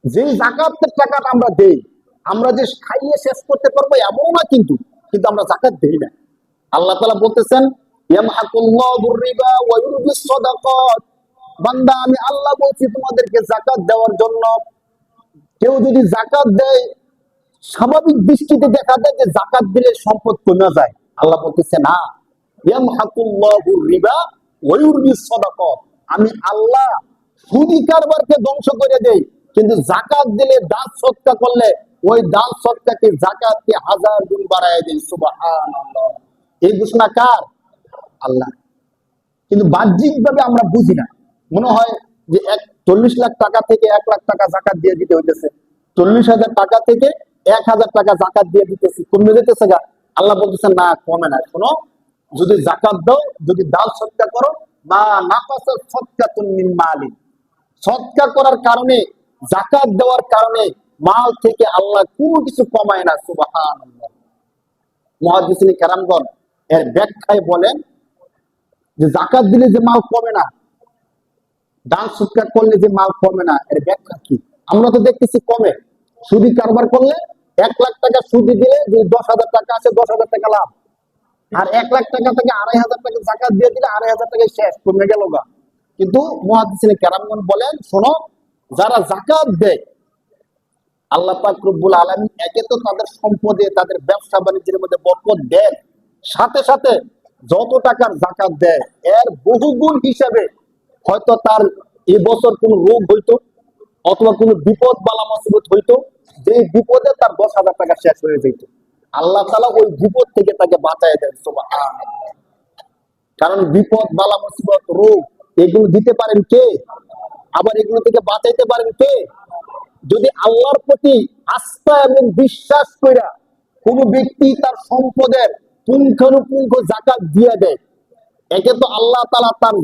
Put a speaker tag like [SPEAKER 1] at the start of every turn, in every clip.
[SPEAKER 1] যে জাকাতের টাকাটা আমরা দেই, আমরা যে খাইয়ে শেষ করতে পারবো এমন না, কিন্তু কিন্তু আমরা জাকাত দেই না। আল্লাহ তাআলা বলতেছেন, ইয়ামহাকুল্লাহুর রিবা ওয়া ইউরবিস সাদাকাত। বান্দা, আমি আল্লাহ বলছি তোমাদেরকে জাকাত দেওয়ার জন্য। কেউ যদি জাকাত দেয়, স্বাভাবিক দৃষ্টিতে দেখা যায় যে জাকাত দিলে সম্পদ কমে যায়। আল্লাহ বলতেছে না, ইয়ামহাকুল্লাহুর রিবা ওয়া ইউরবিস সাদাকাত। আমি আল্লাহ সুদি কারবারকে ধ্বংস করে দেই, কিন্তু জাকাত দিলে, দান সদকা করলে ওই দান সদকাকে, জাকাতকে 1000 গুণ বাড়ায় দেয়। সুবহানাল্লাহ। এই ঘোষণা কার? আল্লাহ। কিন্তু বাহ্যিক ভাবে আমরা বুঝি না, মনে হয় যে 40 লাখ টাকা থেকে 1 লাখ টাকা জাকাত দিয়ে দিতে হইতেছে, 40,000 টাকা থেকে 1000 টাকা জাকাত দিয়ে দিতেছি, কমে যেতেছে গা। আল্লাহ বলতেছেন না, কমে না। শোনো, যদি জাকাত দাও, যদি দান সদকা করো, মা নাকাসাত সাদকাতুন মিন মালি, সদকা করার কারণে, জাকাত দেওয়ার কারণে মাল থেকে আল্লাহ কোনো কিছু কমায় না। সুবহানাল্লাহ। মুহাদ্দিসিন কেরামগণ এর ব্যাখ্যায় বলেন যে জাকাত দিলে যে মাল কমে না, দান সৎকার করলে যে মাল কমে না, এর ব্যাখ্যা কি? আমরা তো দেখতেছি কমে। সুদি কারবার করলে 1 লাখ টাকা সুদি দিলে যদি 10,000 টাকা আছে, 10,000 টাকা লাভ। আর 1 লাখ টাকা থেকে 2,500 টাকা জাকাত দিয়ে দিলে 2,500 টাকা শেষ, কমে গেল গা। কিন্তু মুহাদ্দিসিন কেরামগণ বলেন, শোনো, যারা জাকাত দেয়, আল্লাহ পাক রব্বুল আলামিন একে তো তাদের সম্পদে, তাদের ব্যবসা বাণিজ্যের মধ্যে বরকত দেন, সাথে সাথে যত টাকার জাকাত দেয় এর বহুগুণ হিসাবে হয়তো তার এবছর কোনো রোগ হইতো, অথবা কোনো বিপদ বালা মুসিবত হইতো, যে বিপদে তার 10,000 টাকা শেষ হয়ে যেত, আল্লাহ তাআলা ওই বিপদ থেকে তাকে বাঁচায় দেন। সুবহানাল্লাহ। কারণ বিপদ বালা মুসিবত, রোগ, এগুলো দিতে পারেন কে? আবার এগুলো থেকে বাঁচাইতে পারেন কে? যদি আল্লাহর প্রতি আস্থা এবং বিশ্বাস কইরা কোন ব্যক্তি তার সম্পদের পুঙ্খানুপুঙ্খ জাকাত দিয়ে দেয়, একে তো আল্লাহ তাআলা তার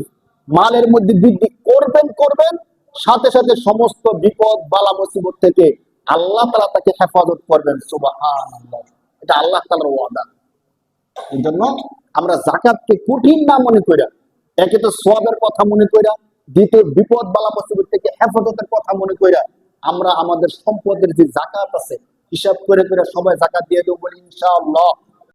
[SPEAKER 1] মালের মধ্যে বৃদ্ধি করবেন, সাথে সাথে সমস্ত বিপদ বালা মুসিবত থেকে আল্লাহ তাআলা তাকে হেফাজত করবেন। সুবহানাল্লাহ। এটা আল্লাহ তাআলার ওয়াদা। এই জন্য আমরা জাকাতকে কঠিন না মনে কইরা, একে তো সওয়াবের কথা মনে কইরা, দ্বিতীয় বিপদ বালা মুসিবত থেকে হেফাজতের কথা মনে কইরা, আমরা আমাদের সম্পদের যে জাকাত আছে হিসাব করে করে সবাই জাকাত দিয়ে দেবো বলি ইনশাআল্লাহ।